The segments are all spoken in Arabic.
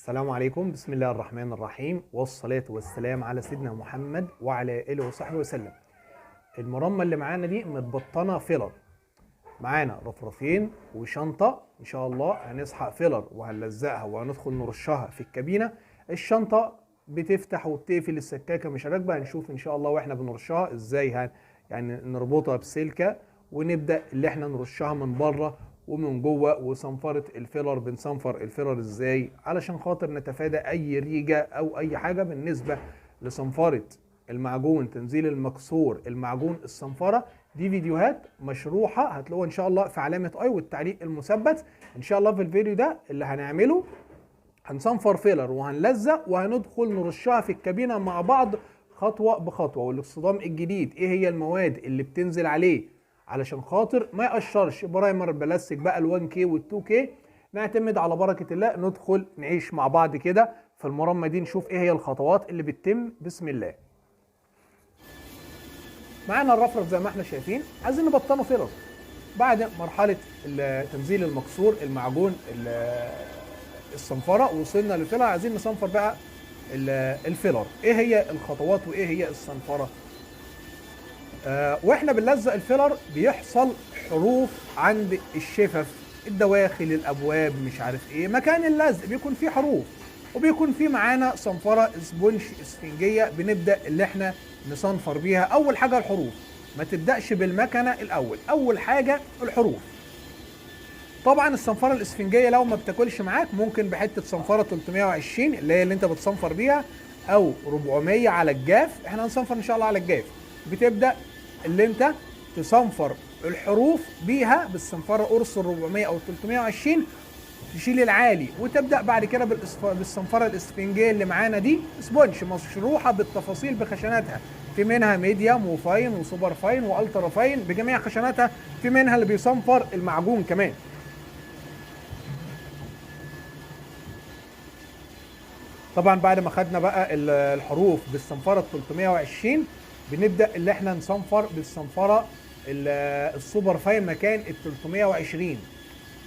السلام عليكم. بسم الله الرحمن الرحيم، والصلاة والسلام على سيدنا محمد وعلى آله وصحبه وسلم. المرمى اللي معانا دي متبطنة فيلر، معانا رفرفين وشنطة إن شاء الله هنسحق فيلر وهنلزقها وهندخل نرشها في الكابينة. الشنطة بتفتح وبتقفل، السكاكة مش راكبة. هنشوف إن شاء الله وإحنا بنرشها إزاي يعني نربطها بسلكة ونبدأ اللي إحنا نرشها من بره ومن جوه. وصنفرة الفيلر بنصنفر الفيلر ازاي علشان خاطر نتفادى اي ريجة او اي حاجة. بالنسبة لصنفرة المعجون، تنزيل المكسور، المعجون، الصنفرة، دي فيديوهات مشروحة هتلاقوها ان شاء الله في علامة اي والتعليق المثبت. ان شاء الله في الفيديو ده اللي هنعمله هنصنفر فيلر وهنلزق وهندخل نرشها في الكابينة مع بعض خطوة بخطوة. والاصطدام الجديد ايه هي المواد اللي بتنزل عليه علشان خاطر ما يقشرش. برايمر بلاستيك بقى ال1K وال2K، نعتمد على بركة الله. ندخل نعيش مع بعض كده في المرمى دي، نشوف ايه هي الخطوات اللي بتتم. بسم الله. معانا الرفرف زي ما احنا شايفين، عايزين نبطنه فيلر بعد مرحلة تنزيل المكسور، المعجون، الصنفرة. وصلنا للفيلر، عايزين نصنفر بقى الفيلر. ايه هي الخطوات وايه هي الصنفرة؟ واحنا بنلزق الفيلر بيحصل حروف عند الشفف، الدواخل، الابواب، مش عارف ايه، مكان اللزق بيكون فيه حروف. وبيكون فيه معانا صنفره اسبونج اسفنجيه بنبدا اللي احنا نصنفر بيها. اول حاجه الحروف، ما تبداش بالمكنه الاول، اول حاجه الحروف. طبعا الصنفره الاسفنجيه لو ما بتاكلش معاك ممكن بحته صنفره 320 اللي هي اللي انت بتصنفر بيها، او 400 على الجاف. احنا هنصنفر ان شاء الله على الجاف. بتبدا اللي انت تصنفر الحروف بيها بالصنفره قرص ال 400 او 320، تشيل العالي وتبدا بعد كده بالصنفره الاسفنجيه اللي معانا دي، سبونج مشروحه بالتفاصيل بخشناتها. في منها ميديوم وفاين وسوبر فاين والترا فاين بجميع خشناتها. في منها اللي بيصنفر المعجون كمان. طبعا بعد ما خدنا بقى الحروف بالصنفره ال 320 بنبدا اللي احنا نصنفر بالصنفره السوبر فاين مكان ال 320.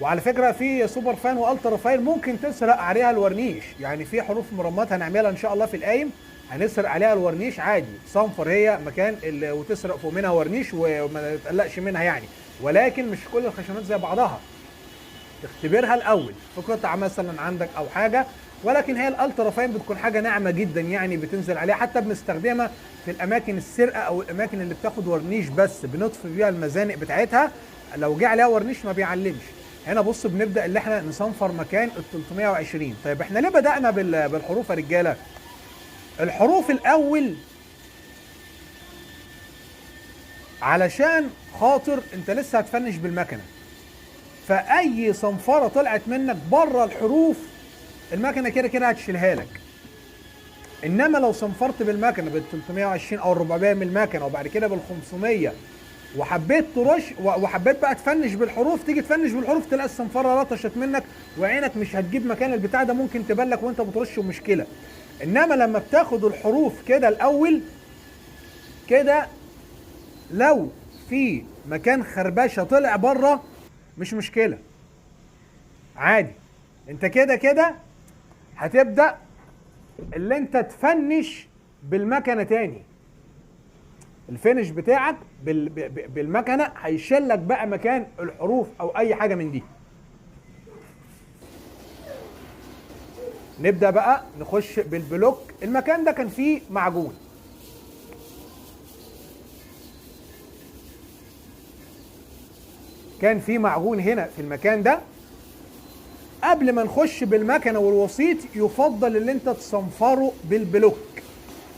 وعلى فكره في سوبر فاين والترا فاين ممكن تسرق عليها الورنيش، يعني في حروف مرمات هنعملها ان شاء الله في القايم هنسرق عليها الورنيش عادي. صنفر هي مكان وتسرق فوق منها ورنيش وما تقلقش منها يعني. ولكن مش كل الخشنات زي بعضها، تختبرها الاول في قطعه مثلا عندك او حاجه. ولكن هي الالترا فاين بتكون حاجه ناعمه جدا يعني، بتنزل عليها. حتى بنستخدمها في الاماكن السرقه او الاماكن اللي بتاخد ورنيش بس، بنطفي بيها المزانق بتاعتها. لو جه عليها ورنيش ما بيعلمش. هنا بص بنبدا اللي احنا نصنفر مكان ال 320. طيب احنا ليه بدانا بالحروف يا رجاله؟ الحروف الاول علشان خاطر انت لسه هتفنش بالمكنه، فاي صنفره طلعت منك بره الحروف المكنه كده كده هتشيلها لك. انما لو صنفرت بالمكنه بال 320 او 400 من المكنه وبعد كده بال 500 وحبيت ترش وحبيت بقى تفنش بالحروف، تيجي تفنش بالحروف تلاقي الصنفره لطشت منك وعينك مش هتجيب مكان البتاع ده، ممكن تبلك وانت بترش ومشكله. انما لما بتاخد الحروف كده الاول كده، لو في مكان خربشه طلع بره مش مشكله عادي. انت كده كده هتبدأ اللي انت تفنش بالمكنة تاني. الفينش بتاعك بالمكنة هيشيلك بقى مكان الحروف او اي حاجة من دي. نبدأ بقى نخش بالبلوك. المكان ده كان فيه معجون، كان فيه معجون هنا في المكان ده. قبل ما نخش بالمكنه والوسيط يفضل اللي انت تصنفره بالبلوك.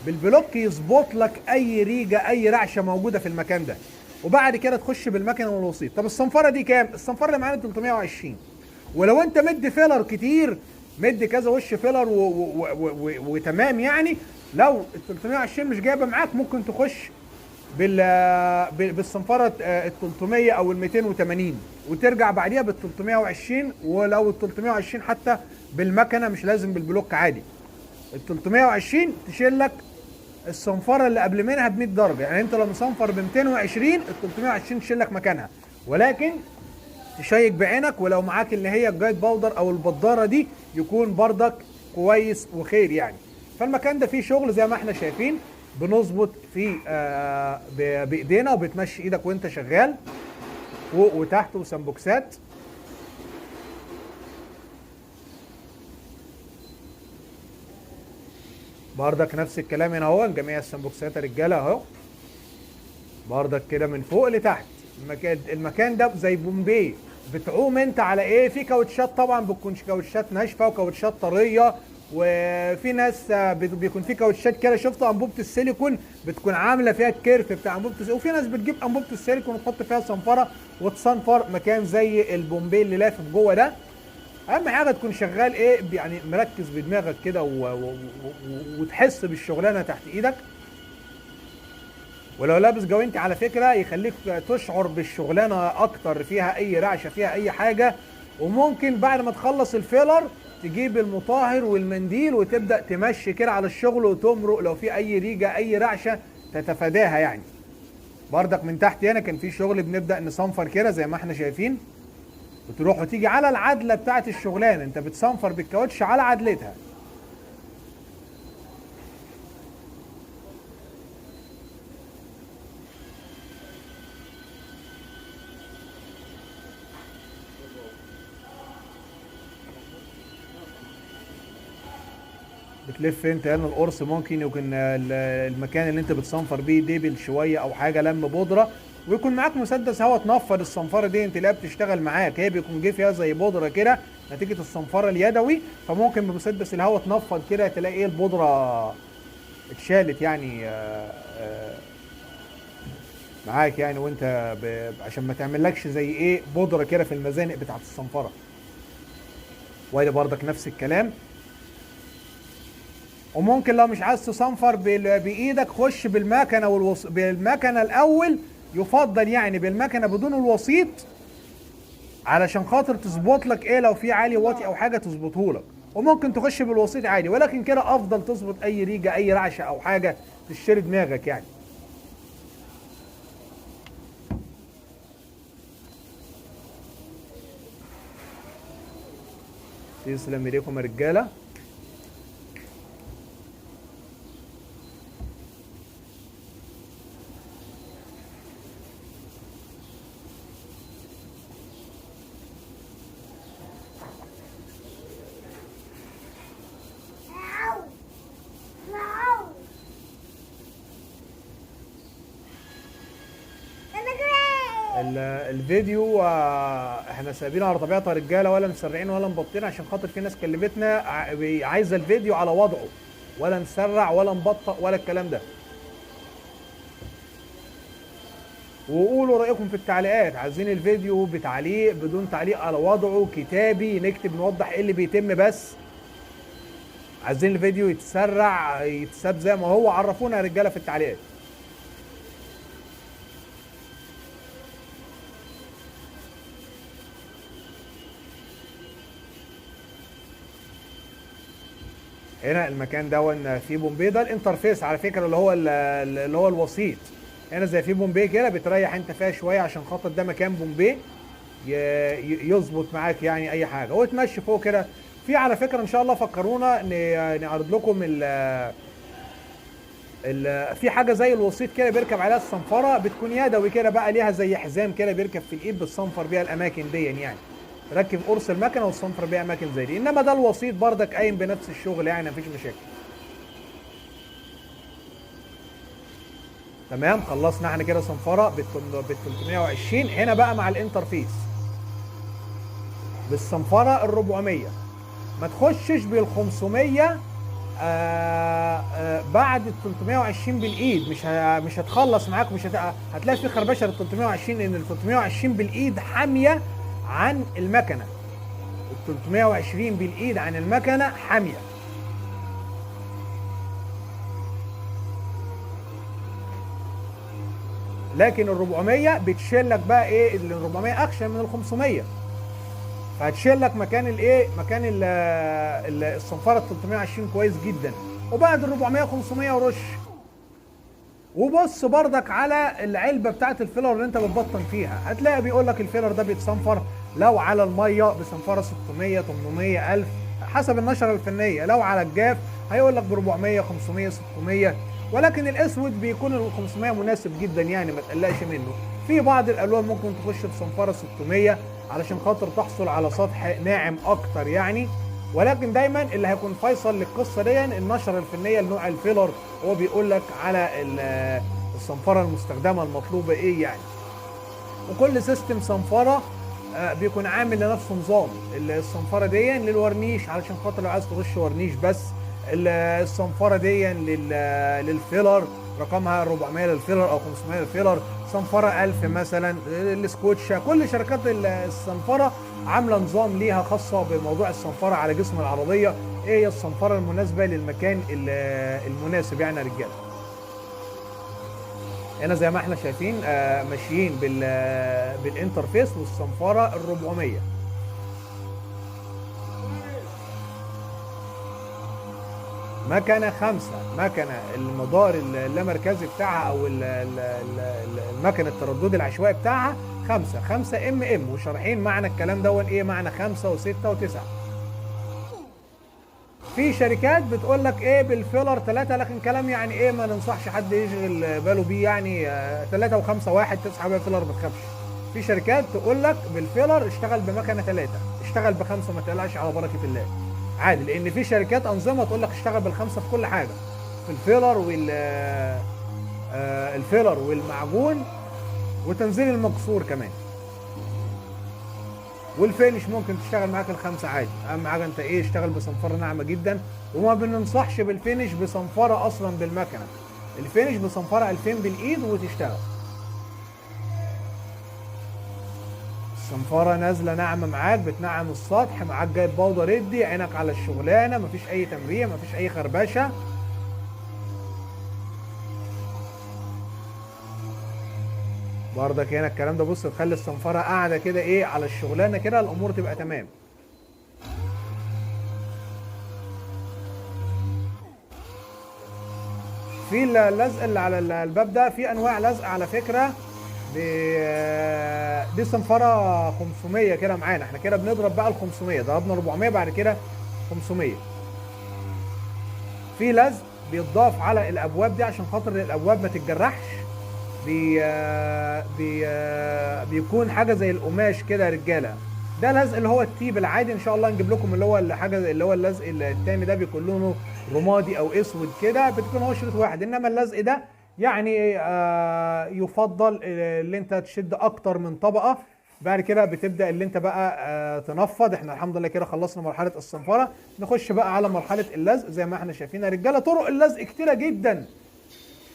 بالبلوك يظبط لك اي ريجه اي رعشه موجوده في المكان ده، وبعد كده تخش بالمكنه والوسيط. طب الصنفره دي كام؟ الصنفره اللي معانا 320. ولو انت مدي فيلر كتير، مدي كذا وش فيلر وتمام يعني، لو ال 320 مش جايبه معاك ممكن تخش بالصنفره ال 300 او ال 280 وترجع بعديها بال 320. ولو ال 320 حتى بالمكنه مش لازم بالبلوك عادي. ال 320 تشيل لك الصنفره اللي قبل منها ب 100 درجه، يعني انت لو مصنفر ب 220 ال 320 تشيل لك مكانها. ولكن تشيك بعينك، ولو معاك اللي هي الجايد باودر او البداره دي يكون بردك كويس وخير يعني. فالمكان ده فيه شغل زي ما احنا شايفين، بنظبط فيه بايدينا، وبتمشي ايدك وانت شغال فوق وتحت وسمبوكسات. بردك نفس الكلام هنا اهو، جميع السمبوكسات يا رجاله اهو، بردك كده من فوق لتحت. المكان ده زي بومبي، بتعوم انت على ايه؟ في كاوتشات طبعا، بتكون كاوتشات ناشفه وكاوتشات طريه، وفي ناس بيكون في كاوتشات كده، شفت انبوبه السيليكون بتكون عامله فيها الكيرف بتاع انبوبه السيليكون، وفي ناس بتجيب انبوبه السيليكون وتحط فيها صنفره وتصنفر مكان زي البومبي اللي لافف جوه ده. اهم حاجه تكون شغال ايه يعني، مركز بدماغك كده وتحس بالشغلانه تحت ايدك. ولو لابس جوانتي على فكره يخليك تشعر بالشغلانه اكتر، فيها اي رعشه فيها اي حاجه. وممكن بعد ما تخلص الفيلر تجيب المطهر والمنديل وتبدا تمشي كده على الشغل وتمرق لو في اي ريجه اي رعشه تتفاداها يعني. بردك من تحت هنا كان في شغل، بنبدا نصنفر كده زي ما احنا شايفين، وتروح وتيجي على العدله بتاعت الشغلانه، انت بتصنفر بالكاوتش على عدلتها. بتلف انت هنا القرص، ممكن يكون المكان اللي انت بتصنفر بيه ديبل شويه او حاجه لم بودره، ويكون معاك مسدس هواء تنفض الصنفره دي، انت لا بتشتغل معاك، هي بيكون جه فيها زي بودره كده نتيجه الصنفره اليدوي، فممكن بمسدس الهواء تنفض كده تلاقي ايه البودره اتشالت يعني معاك يعني، وانت عشان ما تعملكش زي ايه بودره كده في المزانق بتاعت الصنفره. وادي بردك نفس الكلام. وممكن لو مش عايز تصنفر بايدك، خش بالمكنه بالمكنه الاول، يفضل يعني بالمكنه بدون الوسيط، علشان خاطر تظبط لك ايه لو في عالي واطي او حاجه تظبطه لك. وممكن تخش بالوسيط عادي، ولكن كده افضل تظبط اي ريجه اي رعشه او حاجه تشتري دماغك يعني. تسلم ايديكم يا رجاله. الفيديو احنا سايبينه على طبيعتها رجاله، ولا مسرعين ولا مبطئين، عشان خاطر في ناس كلمتنا عايزه الفيديو على وضعه، ولا نسرع ولا نبطئ ولا الكلام ده. وقولوا رايكم في التعليقات، عايزين الفيديو بتعليق بدون تعليق، على وضعه كتابي، نكتب نوضح ايه اللي بيتم بس. عايزين الفيديو يتسرع يتساب زي ما هو، عرفونا يا رجاله في التعليقات. هنا المكان ده فيه بومبي، ده الانترفيس على فكره اللي هو الوسيط. هنا زي فيه بومبي كده، بتريح انت فيها شويه عشان خاطر ده مكان بومبي يظبط معاك يعني اي حاجه، وتمشي فوق كده. في على فكره ان شاء الله فكرونا نعرض لكم في حاجه زي الوسيط كده بيركب عليها الصنفره، بتكون يدوي كده بقى، ليها زي حزام كده بيركب في الايد، بتصنفر بيها الاماكن دي يعني، ركب قرص المكنه وتصنفر بيها اماكن زي دي. انما ده الوسيط بردك قايم بنفس الشغل يعني، مفيش مشاكل. تمام، خلصنا احنا كده صنفره بال 320. هنا بقى مع الانترفيس بالصنفره ال 400، ما تخشش بال 500 بعد ال 320 بالايد، مش هتخلص معاك، مش هتلاقي في خربشه ال 320، لان ال 320 بالايد حاميه عن المكنه، ال 320 بالايد عن المكنه حاميه. لكن ال 400 بتشيل لك بقى ايه، ال 400 اخشن من ال 500، فهتشيل لك مكان الايه، مكان الصنفره 320 كويس جدا. وبعد ال 400 500 ورش. وبص بردك على العلبه بتاعت الفيلر اللي انت بتبطن فيها، هتلاقي بيقول لك الفيلر ده بيتصنفر لو على الميه بصنفره 600 800 1000 حسب النشره الفنيه، لو على الجاف هيقول لك ب 400 500 600، ولكن الاسود بيكون ال 500 مناسب جدا يعني ما تقلقش منه. في بعض الالوان ممكن تخش بصنفره 600 علشان خاطر تحصل على سطح ناعم اكتر يعني، ولكن دايما اللي هيكون فيصل للقصه دي النشره الفنيه لنوع الفيلر، هو بيقول لك على الصنفره المستخدمه المطلوبه ايه يعني. وكل سيستم صنفره بيكون عامل لنفسه نظام. الصنفره دي للورنيش علشان خاطر لو عايز ترش ورنيش بس، الصنفره دي للفيلر رقمها 400 للفيلر او 500 للفيلر، صنفره 1000 مثلا. السكوتشا كل شركات الصنفره عامله نظام ليها خاصه بموضوع الصنفره على جسم العربيه، ايه هي الصنفره المناسبه للمكان المناسب يعني يا رجاله. هنا زي ما احنا شايفين ماشيين بالانترفيس والصنفره ال 400. مكنه 5، مكنه المدار اللامركزي بتاعها او المكنه التردد العشوائي بتاعها 5 ام، وشارحين معنى الكلام ده ايه معنى 5 و6 و9. في شركات بتقول لك ايه بالفيلر 3، لكن كلام يعني ايه ما ننصحش حد يشغل باله بيه يعني. 3 و5 واحد تسحب الفيلر ما تخافش. في شركات تقول لك بالفيلر اشتغل بمكنه 3، اشتغل ب5 ما تقلقش على بركه الله عادي، لان في شركات انظمه تقول لك اشتغل بال5 في كل حاجه، في الفيلر الفيلر والمعجون وتنزيل المكسور كمان، والفينش ممكن تشتغل معاك ال5 عادي. اهم حاجه انت ايه اشتغل بصنفره ناعمه جدا، وما بننصحش بالفينش بصنفره اصلا بالمكنه. الفينش بصنفره 2000 بالايد وتشتغل. الصنفره نازله ناعمه معاك، بتنعم السطح معاك، جايب بودر ريدي عينك على الشغلانه، مفيش اي تمريع مفيش اي خربشه. برضك هنا الكلام ده بص تخلي الصنفره قاعده كده ايه على الشغلانه كده، الامور تبقى تمام. في اللزق اللي على الباب ده في انواع لزق على فكره، دي صنفره 500 كده معانا، احنا كده بنضرب بقى ال 500، ضربنا 400 بعد كده 500. في لزق بيتضاف على الابواب دي عشان خاطر الابواب ما تتجرحش، بيكون حاجه زي القماش كده يا رجاله. ده لزق اللي هو التيب العادي، ان شاء الله نجيب لكم اللي هو الحاجه اللي هو اللزق التاني ده بيكون لونه رمادي او اسود كده، بتكون هو شريط واحد. انما اللزق ده يعني يفضل اللي انت تشد اكتر من طبقه. بعد كده بتبدا اللي انت بقى تنفض. احنا الحمد لله كده خلصنا مرحله الصنفره، نخش بقى على مرحله اللزق. زي ما احنا شايفين يا رجاله طرق اللزق كتيره جدا،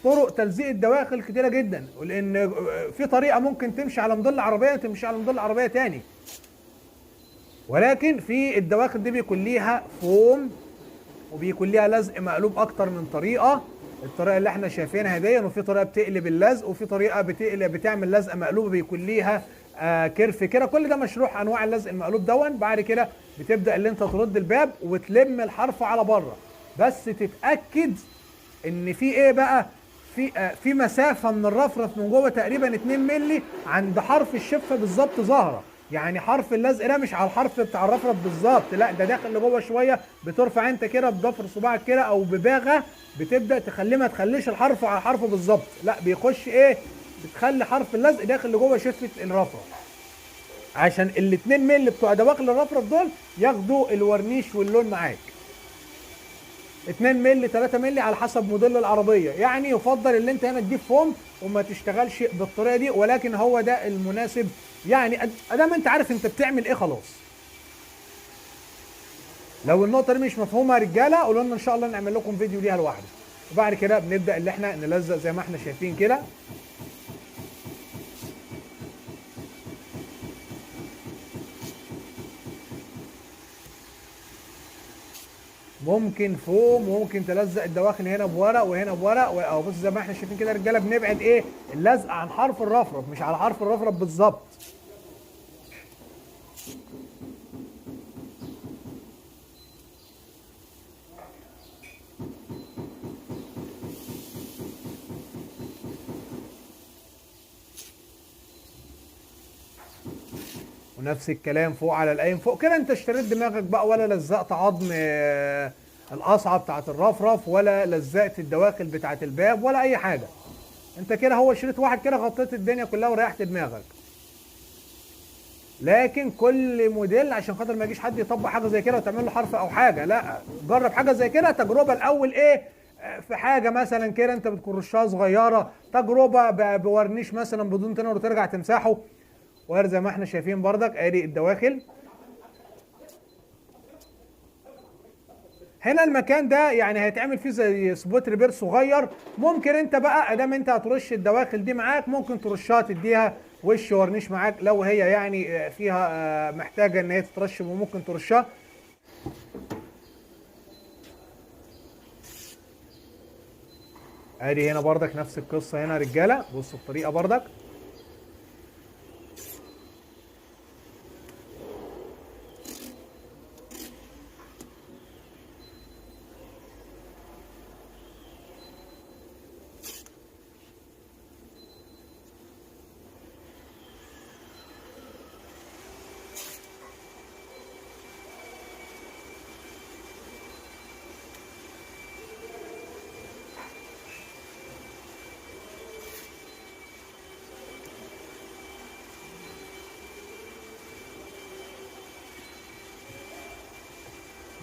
طرق تلزيق الدواخل كتيره جدا، ولان في طريقه ممكن تمشي على موديل عربيه تمشي على موديل عربيه تاني، ولكن في الدواخل دي بيكون ليها فوم وبيكون ليها لزق مقلوب اكتر من طريقه. الطريقه اللي احنا شايفينها دي، وفي طريقه بتقلب اللزق، وفي طريقه بتعمل لزقه مقلوبه بيكون ليها كيرف كده. كل ده مشروح انواع اللزق المقلوب دون. بعد كده بتبدا اللي انت ترد الباب وتلم الحرف على بره، بس تتاكد ان في ايه بقى، في مسافه من الرفرف من جوه تقريبا 2 مللي عند حرف الشفه بالظبط ظاهره. يعني حرف اللزق ده مش على الحرف بتاع الرفرف بالظبط، لا ده داخل لجوه شويه. بترفع انت كده بضفر صباعك كده او بباغه، بتبدا تخليه ما تخليش الحرف على حرفه بالظبط، لا بيخش ايه، بتخلي حرف اللزق داخل لجوه شفه الرفرف، عشان ال2 مللي بتوع دواخل الرفرف دول ياخدوا الورنيش واللون معاك. 2 مللي 3 مللي على حسب موديل العربيه. يعني يفضل ان انت هنا تجيب فوم وما تشتغلش بالطريقه دي، ولكن هو ده المناسب يعني. ادام انت عارف انت بتعمل ايه خلاص. لو النقطه دي مش مفهومه يا رجاله قولوا لنا ان شاء الله نعمل لكم فيديو ليها لوحده. وبعد كده بنبدا اللي احنا نلزق زي ما احنا شايفين كده. ممكن فوم وممكن تلزق الدواخل هنا بورق وهنا بورق، او بص زي ما احنا شايفين كده يا رجاله بنبعد ايه اللزق عن حرف الرفرف مش على حرف الرفرف بالظبط. ونفس الكلام فوق على القايم فوق كده. انت اشتريت دماغك بقى، ولا لزقت عظم القصعه بتاعت الرفرف، ولا لزقت الدواخل بتاعت الباب، ولا اي حاجه. انت كده هو شريط واحد كده غطيت الدنيا كلها وريحت دماغك. لكن كل موديل عشان خاطر ما يجيش حد يطبق حاجه زي كده وتعمل له حرف او حاجه، لا جرب حاجه زي كده تجربه الاول. ايه في حاجه مثلا كده انت بتكون رشاها صغيره، تجربه بورنيش مثلا بدون تنور وترجع تمسحه. وزي ما احنا شايفين بردك ادي الدواخل. هنا المكان ده يعني هيتعمل فيه زي سبوت ريبير صغير. ممكن انت بقى ادام انت هترش الدواخل دي معاك، ممكن ترشها تديها وش ورنيش معاك لو هي يعني فيها محتاجه ان هي تترش، وممكن ترشها. ادي هنا بردك نفس القصه هنا يا رجاله. بصوا الطريقه بردك.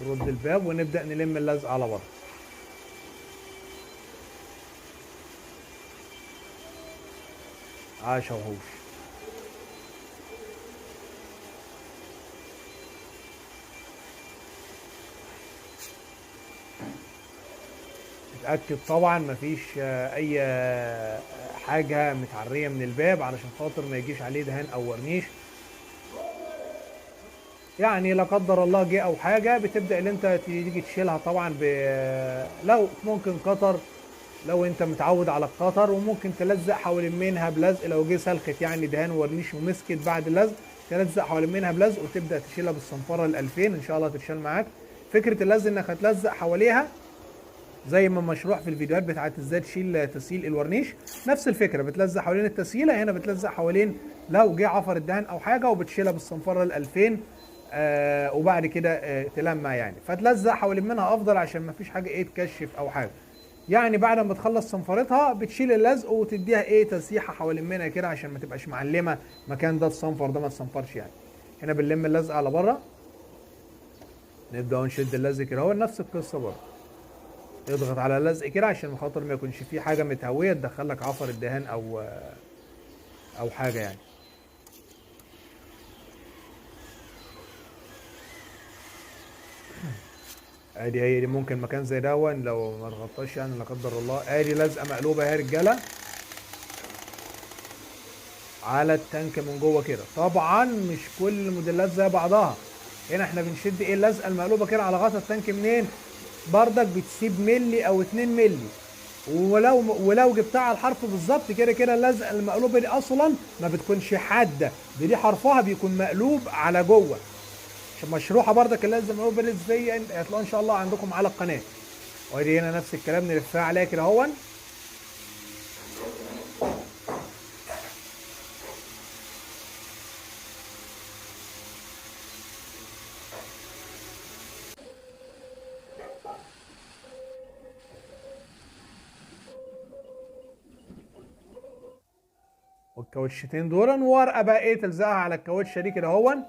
نرد الباب ونبدأ نلم اللزق على بره. عاش وهوش. اتأكد طبعا مفيش اي حاجة متعرية من الباب علشان خاطر ما يجيش عليه دهان او ورنيش. يعني لا قدر الله جه او حاجه، بتبدا ان انت تيجي تشيلها طبعا لو ممكن قطر، لو انت متعود على القطر، وممكن تلزق حوالين منها بلزق لو جه سلخت يعني دهان ورنيش ومسكت بعد اللزق، تلزق حوالين منها بلزق وتبدا تشيلها بالصنفره ال2000 ان شاء الله تتشال معاك. فكره اللزق انك هتلزق حواليها زي ما مشروع في الفيديوهات بتاعت ازاي تشيل تسييل الورنيش، نفس الفكره بتلزق حوالين التسييله، هنا بتلزق حوالين لو جه عفر الدهان او حاجه، وبتشيلها بالصنفره ال2000 وبعد كده تلمع يعني. فتلزق حوالين منها افضل عشان ما فيش حاجه ايه تكشف او حاجه. يعني بعد ما تخلص صنفرتها بتشيل اللزق وتديها ايه تسيحه حوالين منها كده عشان ما تبقاش معلمه مكان ده الصنفر ده ما تصنفرش يعني. هنا بنلم اللزق على بره، نبدا نشد اللزق كده، هو نفس القصه برضه. اضغط على اللزق كده عشان خاطر ما يكونش فيه حاجه متهويه تدخلك عفر الدهان او حاجه يعني. ادي هي دي ممكن مكان زي دون لو ما تغطاش يعني لا قدر الله. ادي لزقه مقلوبه يا رجاله على التانك من جوه كده. طبعا مش كل الموديلات زي بعضها. هنا احنا بنشد ايه اللزقه المقلوبه كده على غطا التانك منين؟ بردك بتسيب ملي او 2 ملي، ولو جبتها على الحرف بالظبط كده كده اللزقه المقلوبه دي اصلا ما بتكونش حاده، دي حرفها بيكون مقلوب على جوه. مشروحه بردك اللزقه المقلوبه دي ازاي هتلاقوها ان شاء الله عندكم على القناه. وادي هنا نفس الكلام نلفها عليها كده اهون. والكاوتشتين دول ورقه بقى ايه تلزقها على الكاوتشه دي كده اهون.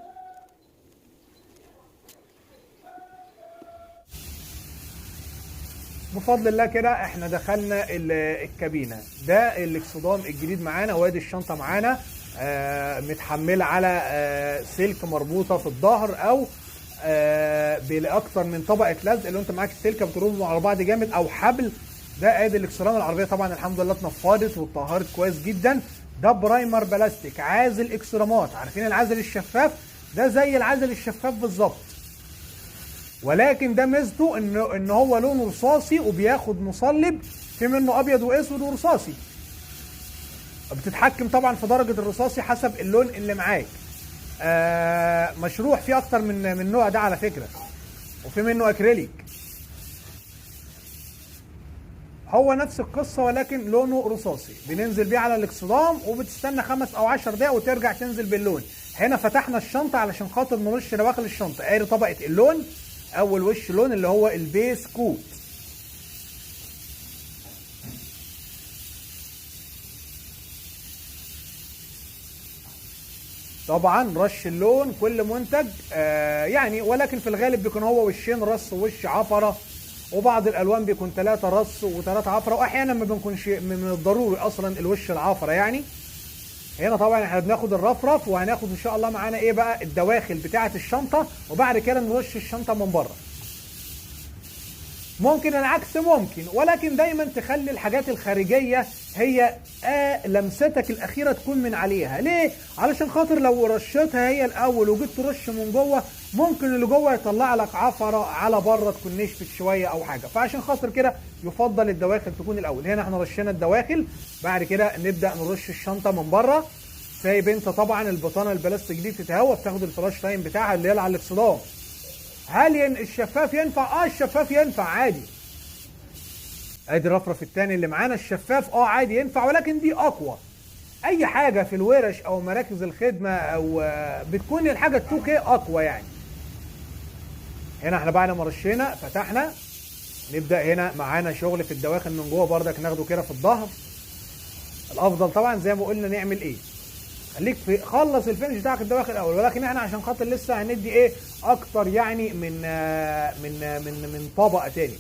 بفضل الله كده احنا دخلنا الكابينه. ده الاكسدام الجديد معانا، وادي الشنطه معانا متحمله على سلك مربوطه في الظهر او باكتر من طبقه لزق. لو انت معاك السلكه بتربطهم على بعض جامد او حبل. ده ادي الاكسدام العربيه طبعا الحمد لله اتنفضت واتطهرت كويس جدا. ده برايمر بلاستيك عازل اكسدامات. عارفين العازل الشفاف؟ ده زي العازل الشفاف بالظبط، ولكن ده ميزته ان هو لونه رصاصي وبياخد مصلب، في منه ابيض واسود ورصاصي. بتتحكم طبعا في درجه الرصاصي حسب اللون اللي معاك. مشروع فيه اكتر من نوع ده على فكره، وفي منه اكريليك. هو نفس القصه ولكن لونه رصاصي. بننزل بيه على الاكسدام وبتستنى 5 أو 10 دقايق وترجع تنزل باللون. هنا فتحنا الشنطه علشان خاطر نرش دواخل الشنطه. ادي طبقه اللون، اول وش لون اللي هو البيس كوت. طبعا رش اللون كل منتج يعني، ولكن في الغالب بيكون هو وشين رص ووش عفره، وبعض الالوان بيكون 3 رص و3 عفره، واحيانا ما بيكونش من الضروري اصلا الوش العفره يعني. هنا طبعا احنا بناخد الرفرف، وهناخد ان شاء الله معانا ايه بقى الدواخل بتاعه الشنطه، وبعد كده نرش الشنطه من بره. ممكن العكس ممكن، ولكن دايما تخلي الحاجات الخارجيه هي لمستك الاخيره تكون من عليها. ليه؟ علشان خاطر لو رشيتها هي الاول وجيت ترش من جوه، ممكن اللي جوه يطلع لك عفره على بره تكون نشفت شويه او حاجه، فعشان خاطر كده يفضل الدواخل تكون الاول. هنا احنا رشينا الدواخل، بعد كده نبدا نرش الشنطه من بره. سايب انت طبعا البطانه البلاستيك دي تتهوى، بتاخد الفلاش تايم بتاعها اللي هي على الاكسدام. هل الشفاف ينفع؟ الشفاف ينفع عادي. ادي الرفرف الثاني اللي معانا الشفاف، عادي ينفع، ولكن دي اقوى. اي حاجه في الورش او مراكز الخدمه او بتكون الحاجه 2K اقوى يعني. هنا احنا بعد ما رشينا فتحنا، نبدا هنا معانا شغل في الدواخل من جوه بردك، ناخده كده في الظهر. الافضل طبعا زي ما قلنا نعمل ايه، خليك في خلص الفينش بتاعك الدواخل الاول، ولكن احنا عشان خاطر لسه هندي ايه اكتر يعني من طبقه تاني.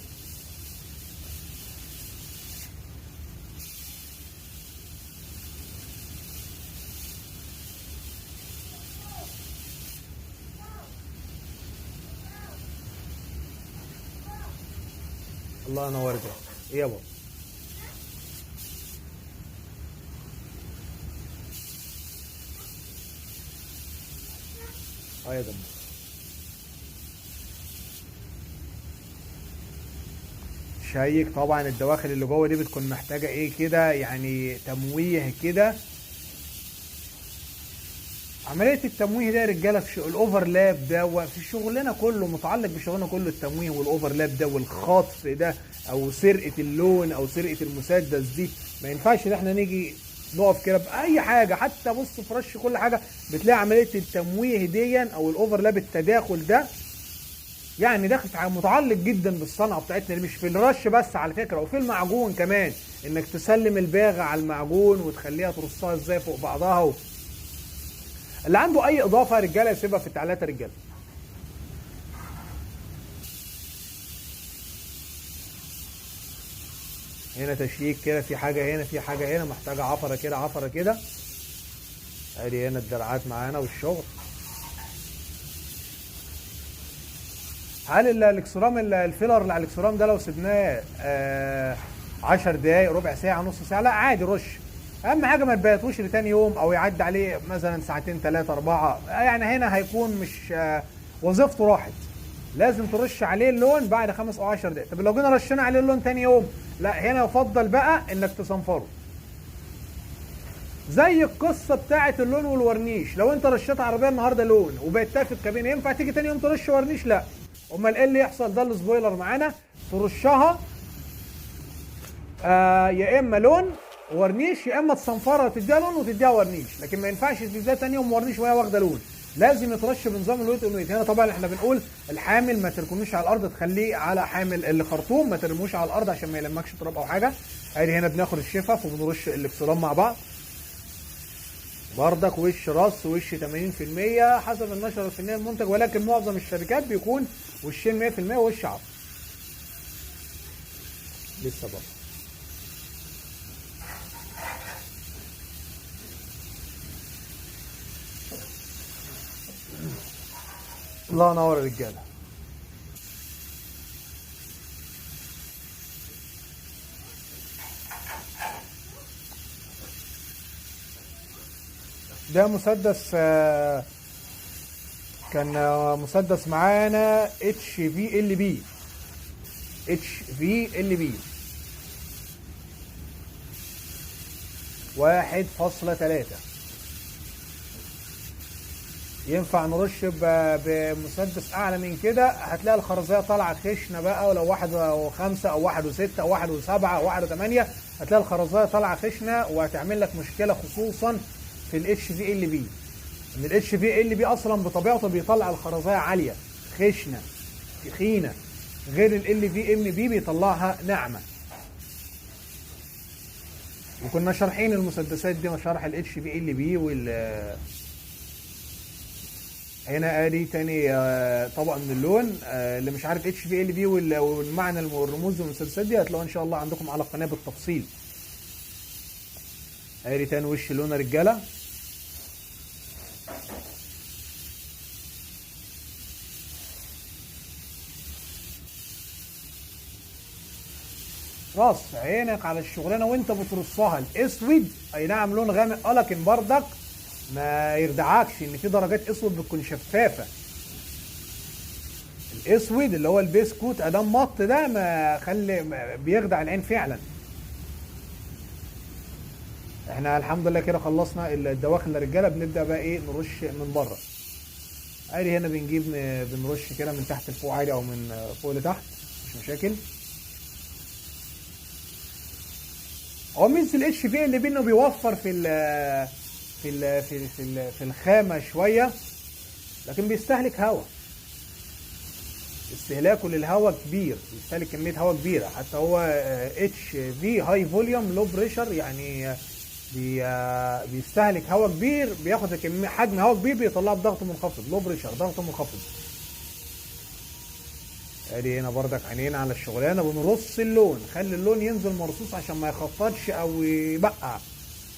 الله ينور ده. ايه يا بابا؟ يا جماعه شيك. طبعا الدواخل اللي جوه دي بتكون محتاجه ايه كده يعني تمويه كده. عمليه التمويه ده يا رجاله في الاوفرلاب ده، وفي شغلنا كله متعلق بشغلنا كله التمويه والاوفرلاب ده والخطف ده، او سرقه اللون او سرقه المسدس دي. ما ينفعش ان احنا نيجي نقف كده باي حاجه، حتى بص في رش كل حاجه بتلاقي عمليه التمويه دي او الاوفرلاب التداخل ده يعني داخل متعلق جدا بالصنعه بتاعتنا، مش في الرش بس على فكره، وفي المعجون كمان، انك تسلم الباغه على المعجون وتخليها ترصها ازاي فوق بعضها. اللي عنده اي اضافه يا رجاله يسيبها في التعليقات يا رجاله. هنا تشيك كده، في حاجه هنا، في حاجه هنا محتاجه عفره كده عفره كده. ادي هنا الدرعات معانا والشغل. هل الاكسرام الفيلر اللي على الاكسرام ده لو سيبناه 10 دقايق ربع ساعه نص ساعه لا عادي رش. اهم حاجه ما تبيتوش لتاني يوم او يعدي عليه مثلا ساعتين 3 4 يعني، هنا هيكون مش وظيفته راحت. لازم ترش عليه اللون بعد 5 او 10 دقايق. طب لو جينا رشينا عليه اللون تاني يوم، لا هنا يفضل بقى انك تصنفره. زي القصه بتاعه اللون والورنيش، لو انت رشيت عربيه النهارده لون وبقيتها في الكابينه، ينفع تيجي تاني يوم ترش ورنيش؟ لا. امال ايه اللي يحصل؟ ده السبويلر معانا، ترشها يا اما لون ورنيش، يا اما تصنفرها تديها لون وتديها ورنيش، لكن ما ينفعش تديها تاني يوم ورنيش وهي واخده لون. لازم يترش بنظام الويت اون ويت. هنا طبعا احنا بنقول الحامل ما تركنوش على الارض، تخليه على حامل اللي خرطوم، ما ترموش على الارض عشان ما يلمكش تراب او حاجه. ادي هنا بناخد الشفف وبنرش الاكسرام مع بعض بردك، وش راس وش 80% حسب النشره الفنيه المنتج، ولكن معظم الشركات بيكون وشين 100% وش عرض. لسه برضه الله ينور يا رجاله. ده مسدس كان مسدس معانا HVLB 1.3. ينفع نرش بمسدس اعلى من كده، هتلاقي الخرزيه طالعه خشنه بقى، ولو 1.5 او 1.6 او 1.7 او 1.8 هتلاقي الخرزيه طالعه خشنه وهتعمل لك مشكله، خصوصا في الHVLB. ان الاتش في ال بي اصلا بطبيعته بيطلع الخرزيه عاليه خشنه تخينه، غير ال في ام بي بيطلعها ناعمه. وكنا شارحين المسدسات دي وشرح الاتش في ال بي هنا ادي تاني طبق من اللون. اللي مش عارف اتش في ال بي والمعنى الرموز والمسدسات دي هتلاقوها ان شاء الله عندكم على القناه بالتفصيل. ادي تاني وش اللون يا رجاله. راس عينك على الشغلانه وانت بترصها. الاسود اي نعم لون غامق لكن بردك ما يردعكش ان في درجات اسود بتكون شفافه. الاسود اللي هو البسكوت ادام مط ده ما بيخدع العين فعلا. احنا الحمد لله كده خلصنا الدواخل يا رجاله. بنبدا بقى ايه نرش من بره. عادي هنا بنرش كده من تحت لفوق عادي او من فوق لتحت مش مشاكل. هو ميزه الاتش في اللي بينه بيوفر في الخامه شويه، لكن بيستهلك هواء. استهلاكه للهواء كبير، بيستهلك كميه هواء كبيره. حتى هو اتش في هاي فوليوم لو بريشر، يعني بيستهلك هواء كبير، بياخد كميه حجم هواء كبير بيطلعه بضغط منخفض. لو بريشر ضغط منخفض. ادي هنا بردك عينينا على الشغلانه. بنرص اللون، خلي اللون ينزل مرصوص عشان ما يخفضش او يبقع.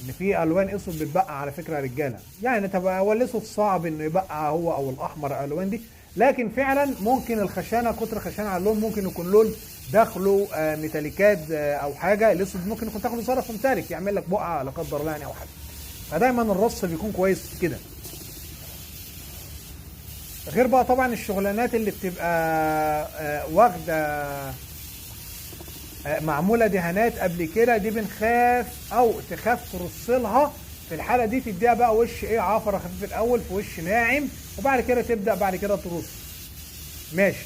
ان في الوان اسود بتبقع على فكره يا رجاله، يعني تبقى هو الاسود صعب انه يبقع هو او الاحمر الالوان دي، لكن فعلا ممكن الخشانه كتر خشانه على اللون ممكن يكون لون داخله ميتاليكات او حاجه. الاسود ممكن يكون داخله صرف ممتلك يعمل لك بقعه لا قدر الله يعني او حاجه. فدايما الرص بيكون كويس كده. غير بقى طبعا الشغلانات اللي بتبقى واخده معموله دهانات قبل كده، دي بنخاف او تخاف ترص لها. في الحاله دي تديها بقى وش ايه عفره خفيف الاول في وش ناعم، وبعد كده تبدا بعد كده ترص ماشي.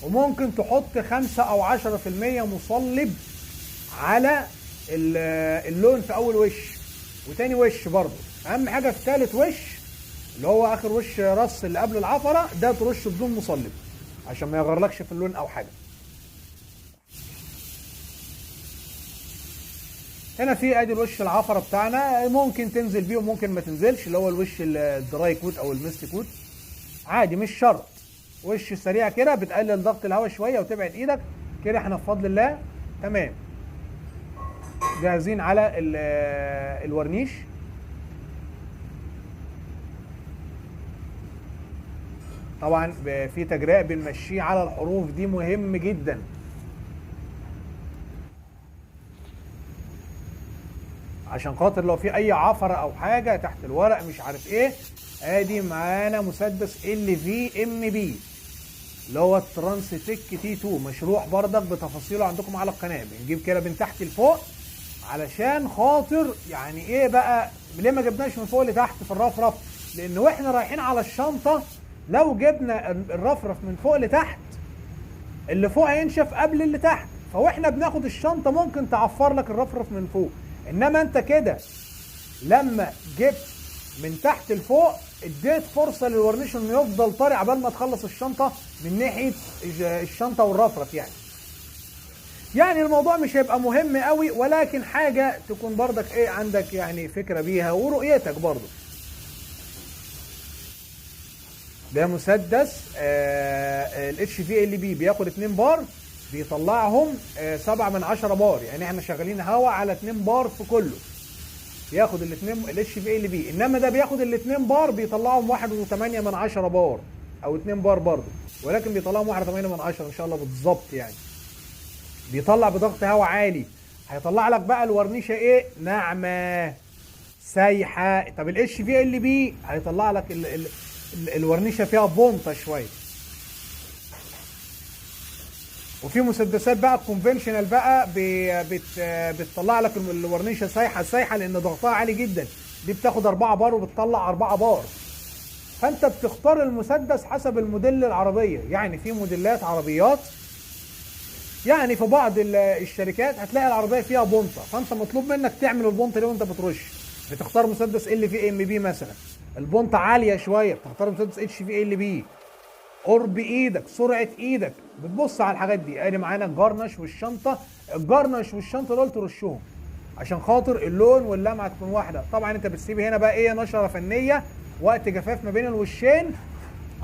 وممكن تحط 5 أو 10% مصلب على اللون في اول وش وتاني وش. برضه اهم حاجه في ثالث وش اللي هو اخر وش رص اللي قبل العفره ده ترشه بدون مصلب عشان ما يغيرلكش في اللون او حاجه. هنا في ادي الوش العفره بتاعنا، ممكن تنزل بيه وممكن ما تنزلش، اللي هو الوش الدراي كوت او الميست كوت عادي مش شرط. وش سريع كده بتقلل ضغط الهواء شويه وتبعد ايدك كده. احنا بفضل الله تمام جاهزين على الورنيش. طبعا في تجريء بنمشيه على الحروف دي مهم جدا. عشان خاطر لو في اي عفره او حاجه تحت الورق مش عارف ايه. ادي معانا مسدس ال في ام بي اللي هو الترانس تك تي 2 مشروح بردك بتفاصيله عندكم على القناه. بنجيب كده من تحت لفوق علشان خاطر يعني ايه بقى ليه ما جبناش من فوق لتحت في الرفرف؟ لان واحنا رايحين على الشنطه لو جبنا الرفرف من فوق لتحت اللي فوق هينشف قبل اللي تحت، فواحنا بناخد الشنطه ممكن تعفر لك الرفرف من فوق. انما انت كده لما جبت من تحت لفوق اديت فرصه للورنيش انه يفضل طري عبال ما تخلص الشنطه من ناحيه الشنطه والرفرف. يعني الموضوع مش هيبقى مهم قوي، ولكن حاجه تكون برضك ايه عندك يعني فكره بيها ورؤيتك برضه. ده مسدس الاتش في ال بي بياخد 2 بار بيطلعهم 7 من 10 بار. يعني احنا شغالين هوا على 2 بار في كله بياخد الاثنين الاتش في ال بي، انما ده بياخد الاثنين بار بيطلعهم 1.8 من 10 بار او 2 بار برضه، ولكن بيطلعهم 1.8 من 10 ان شاء الله بالظبط. يعني بيطلع بضغط هواء عالي. هيطلع لك بقى الورنيشه ايه ناعمه سايحه. طب الاتش في ال بي هيطلع لك الورنيشه فيها بونطه شويه. وفي مسدسات بقى كونفنشنال بقى بتطلع لك الورنيشه سايحه لان ضغطها عالي جدا. دي بتاخد 4 بار وبتطلع 4 بار. فانت بتختار المسدس حسب الموديل العربيه. يعني في موديلات عربيات يعني في بعض الشركات هتلاقي العربيه فيها بونطه، فانت مطلوب منك تعمل البونطه دي وانت بترش. بتختار مسدس ال في ام بي مثلا البونطه عاليه شويه بتختار مسدس اتش في ال بي. قرب ايدك، سرعه ايدك، بتبص على الحاجات دي. ادي معانا الجرنش والشنطه. الجرنش والشنطه دول ترشهم عشان خاطر اللون واللمعه تكون واحده. طبعا انت بتسيب هنا بقى ايه، نشره فنيه، وقت جفاف ما بين الوشين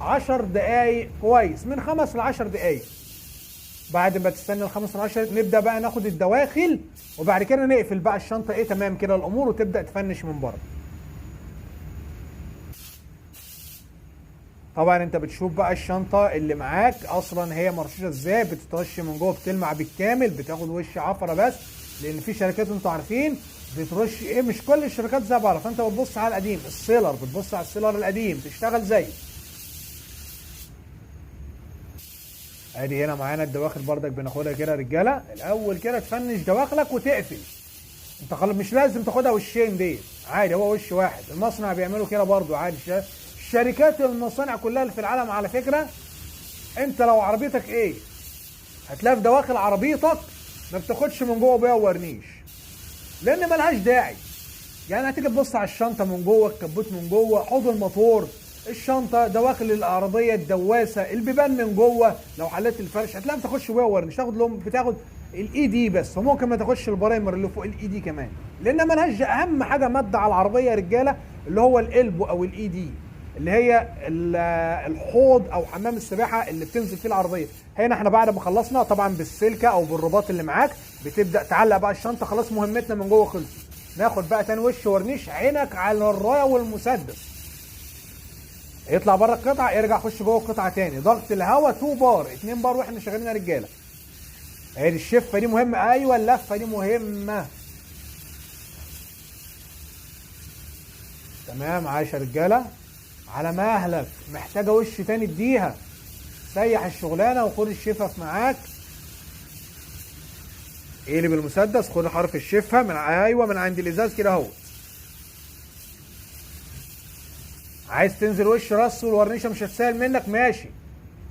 10 دقايق كويس، من 5 ل 10 دقايق. بعد ما تستنى ال 5 ل 10 نبدا بقى ناخد الدواخل، وبعد كده نقفل بقى الشنطه ايه تمام كده الامور، وتبدا تفنش من بره. طبعا انت بتشوف بقى الشنطه اللي معاك اصلا هي مرشوشه ازاي، بتترش من جوه، بتلمع بالكامل، بتاخد وش عفره بس، لان في شركات انتوا عارفين بترش ايه، مش كل الشركات زي بعض. فانت بتبص على القديم، السيلر، بتبص على السيلر القديم تشتغل زيه. ادي هنا معانا الدواخل بردك بناخدها كده رجاله. الاول كده تفنش دواخلك وتقفل. انت خلاص مش لازم تاخدها وشين دي، عادي هو وش واحد. المصنع بيعملوا كده برضو عادي. الشركات المصانع كلها اللي في العالم على فكره، انت لو عربيتك ايه هتلاقي في دواخل عربيتك ما بتاخدش من جوه بيها ورنيش، لان ملهاش داعي. يعني هتيجي تبص على الشنطه من جوه، الكبوت من جوه، حوض الموتور، الشنطه، دواخل العربيه، الدواسه، البيبان من جوه، لو حليت الفرش هتلاقي ما بتاخدش بيها ورنيش، تاخد لهم بتاخد الاي دي بس، وممكن ما تاخدش البرايمر اللي فوق الاي دي كمان، لان ملهاش. اهم حاجه ماده على العربيه يا رجاله اللي هو القلب او الاي دي، اللي هي الحوض او حمام السباحه اللي بتنزل فيه العربيه. هنا احنا بعد ما خلصنا طبعا بالسلكه او بالرباط اللي معاك بتبدا تعلق بقى الشنطه. خلاص مهمتنا من جوه خلصت. ناخد بقى تاني وش ورنيش. عينك على الرايه والمسدس. يطلع بره القطعه، ارجع خش جوه القطعه تاني. ضغط الهواء 2 بار، 2 بار واحنا شغالين يا رجاله. اهي الشفه دي مهمه، ايوه اللفه دي مهمه. تمام، عايش يا رجاله. على مهلك، محتاجه وش تاني اديها. سيح الشغلانه وخد الشفف معاك. اقلب المسدس، خد حرف الشفه من ايوه من عند الازاز كده اهو. عايز تنزل وش رص والورنيشه مش هتسهل منك، ماشي.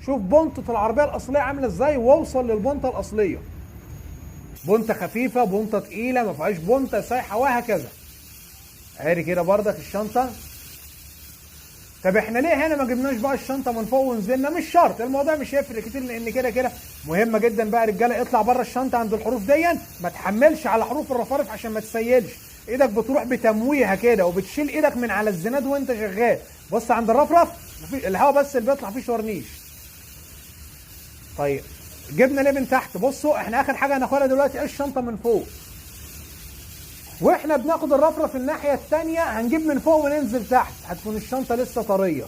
شوف بنطه العربيه الاصليه عامله ازاي واوصل للبنطه الاصليه. بنطه خفيفه، بنطه تقيله، ما فيهاش بنطه سايحه، وهكذا. ادي كده بردك الشنطه. طب احنا ليه هنا ما جبناش بقى الشنطه من فوق ونزلنا؟ مش شرط، الموضوع مش هيفرق كتير، لان كده كده مهمه جدا بقى يا رجاله. اطلع بره الشنطه عند الحروف دي، ما تحملش على حروف الرفارف عشان ما تسيلش. ايدك بتروح بتمويها كده، وبتشيل ايدك من على الزناد وانت شغال. بص عند الرفرف مفيش الهواء بس اللي بيطلع، فيه ورنيش. طيب جبنا ليه من تحت؟ بصوا احنا اخر حاجه هناخدها دلوقتي الشنطه من فوق، واحنا بناخد الرفرف الناحيه الثانيه هنجيب من فوق وننزل تحت، هتكون الشنطه لسه طريه،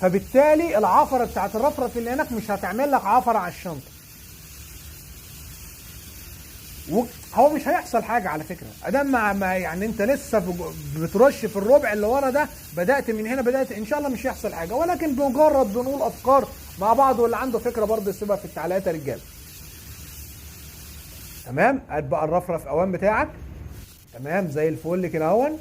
فبالتالي العفره بتاعت الرفرف اللي هناك مش هتعمل لك عفره على الشنطه. هو مش هيحصل حاجه على فكره ادام ما يعني انت لسه بترش في الربع اللي ورا ده، بدات من هنا، بدات ان شاء الله مش هيحصل حاجه، ولكن بمجرد بنقول افكار مع بعض، واللي عنده فكره برضه يسيبها في التعليقات يا رجاله. تمام، هات بقى الرفرف اوان بتاعك. تمام زي الفل كده اهون.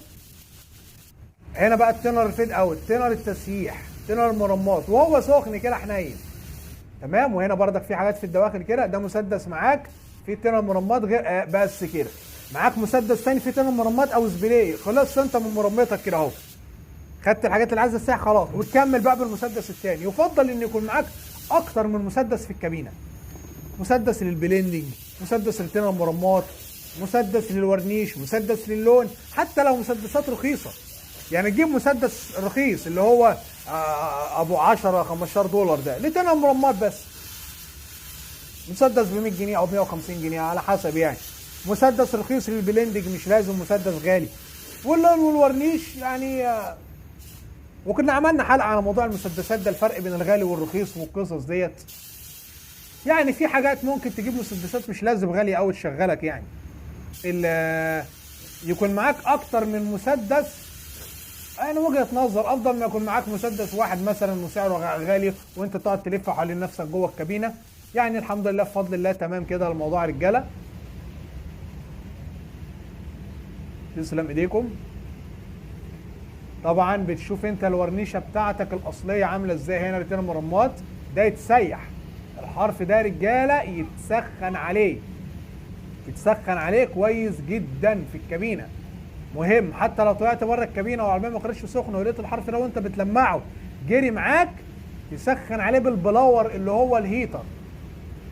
هنا بقى التنر الفيد اوت، تنر التسييح، تنر المرمات، وهو سخن كده حنين. تمام، وهنا بردك في حاجات في الدواخل كده. ده مسدس معاك في تنر مرمات غير بس كده. معاك مسدس ثاني في تنر مرمات او سبراي. خلاص انت من مرمتك كده اهو، خدت الحاجات اللي عايزه تسيح خلاص، وتكمل بقى بالمسدس الثاني. يفضل ان يكون معاك اكتر من مسدس في الكابينه. مسدس للبليندنج، مسدس للتنر مرمات، مسدس للورنيش، مسدس للون، حتى لو مسدسات رخيصه. يعني تجيب مسدس رخيص اللي هو ابو 10 15 دولار ده لتنر مرمات بس. مسدس ب 100 جنيه او 150 جنيه على حسب يعني. مسدس رخيص للبلندنج، مش لازم مسدس غالي. واللون والورنيش يعني وكنا عملنا حلقه على موضوع المسدسات ده، الفرق بين الغالي والرخيص والقصص ديت. يعني في حاجات ممكن تجيب مسدسات مش لازم غاليه قوي تشغلك يعني. يكون معاك اكتر من مسدس، انا وجهه نظر افضل ما يكون معاك مسدس واحد مثلا وسعره غالي وانت تقعد تلف حوالين نفسك جوه الكابينه. يعني الحمد لله بفضل الله تمام كده الموضوع يا رجاله. تسلم ايديكم. طبعا بتشوف انت الورنيشه بتاعتك الاصليه عامله ازاي. هنا رتين مرمات ده يتسيح، الحرف ده يا رجاله يتسخن عليه، يتسخن عليه كويس جدا في الكابينه. مهم حتى لو طلعت بره الكابينه والعربيه ما كانتش سخنه ولقيت الحرف ده وانت بتلمعه جري معاك، تسخن عليه بالبلاور اللي هو الهيتر،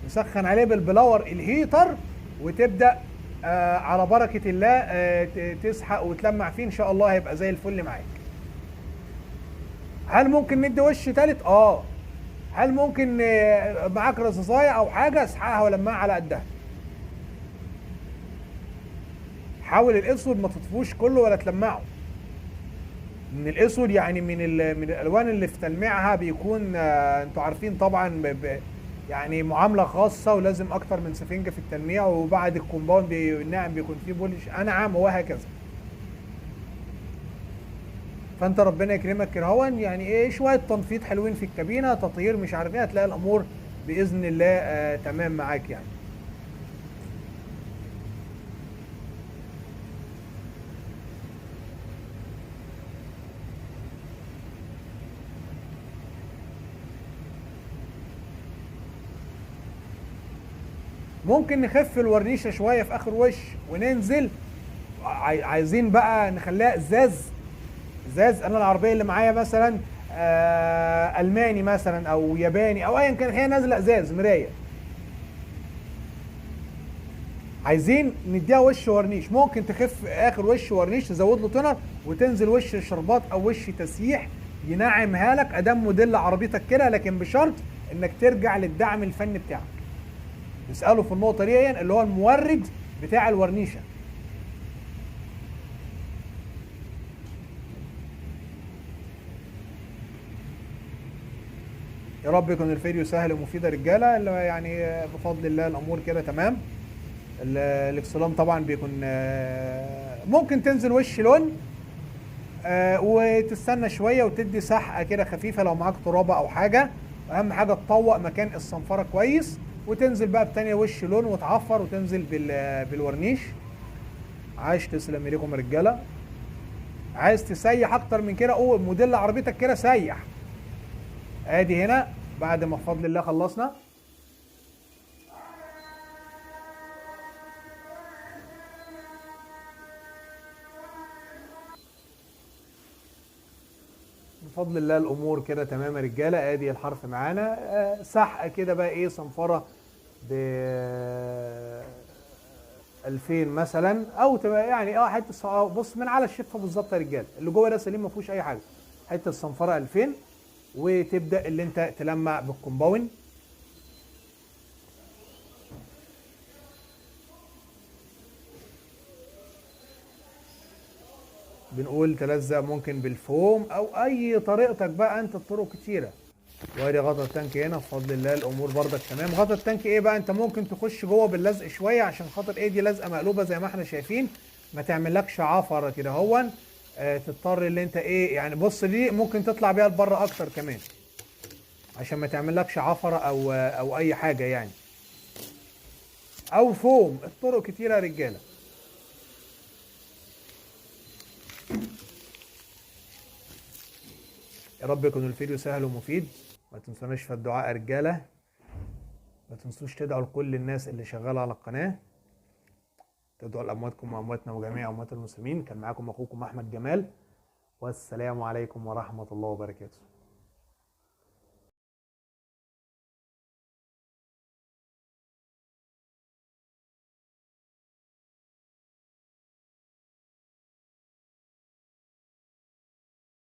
تسخن عليه بالبلاور الهيتر، وتبدا على بركه الله تسحق وتلمع فيه، ان شاء الله هيبقى زي الفل معاك. هل ممكن ندي وش تالت؟ هل ممكن معاك رصاصايه او حاجه اسحقها ولمعها على قدها. حاول الاسود ما تطفوش كله ولا تلمعه، من الاسود يعني من الالوان اللي في تلميعها بيكون انتوا عارفين طبعا يعني معامله خاصه، ولازم اكتر من سفنجه في التلميع، وبعد الكومباوند الناعم بيكون فيه بولش انعم وهكذا. فانت ربنا يكرمك كده هون، يعني ايه شويه تنفيض حلوين في الكابينه، تطهير مش عارف ايه، هتلاقي الامور باذن الله تمام معاك يعني. ممكن نخف الورنيشه شويه في اخر وش وننزل، عايزين بقى نخليها ازاز. ازاز، انا العربيه اللي معايا مثلا الماني مثلا او ياباني او ايا كان، هي نازله ازاز مرايه، عايزين نديها وش ورنيش. ممكن تخف اخر وش ورنيش، تزود له تونر وتنزل وش شربات او وش تسييح ينعمها لك ادام موديل عربيتك كده، لكن بشرط انك ترجع للدعم الفني بتاعك. اساله في النقطه دي اللي هو المورد بتاع الورنيشه. يا رب يكون الفيديو سهل ومفيد يا رجاله، اللي يعني بفضل الله الامور كده تمام. الاكسلام طبعا بيكون ممكن تنزل وش لون وتستنى شويه وتدي سحقه كده خفيفه لو معاك ترابه او حاجه. اهم حاجه تطوق مكان الصنفره كويس، وتنزل بقى بتانية وش لون وتعفر وتنزل بالورنيش. عايش تسلم ايديكم يا رجاله. عايز تسيح اكتر من كده قول موديل عربيتك كده سيح. ادي هنا بعد ما بفضل الله خلصنا. بفضل الله الامور كده تمام يا رجاله. ادي الحرف معانا سحقه كده بقى ايه صنفره ب 2000 مثلا، او تبقى يعني حته بص من على الشفه بالظبط يا رجاله، اللي جوه ده سليم ما فيهوش اي حاجه. حته صنفره 2000، وتبدا اللي انت تلمع بالكومباوند. بنقول تلزق ممكن بالفوم او اي طريقتك بقى، انت الطرق كتيره. وادي غطا التانك هنا بفضل الله الامور بردك تمام. غطا التانك ايه بقى، انت ممكن تخش جوه باللزق شويه عشان خاطر ايه دي لزقه مقلوبه زي ما احنا شايفين، ما تعملكش عفره كده هون. تضطر اللي انت ايه يعني بص دي ممكن تطلع بيها لبره اكتر كمان عشان ما تعملكش عفره او اي حاجه يعني، او فوم. الطرق كتيره يا رجاله. يا رب يكون الفيديو سهل ومفيد. ما تنسوناش في الدعاء يا رجاله. ما تنسوش تدعوا لكل الناس اللي شغاله على القناه، تدعوا لامواتكم وامواتنا وجميع اموات المسلمين. كان معاكم اخوكم احمد جمال، والسلام عليكم ورحمه الله وبركاته.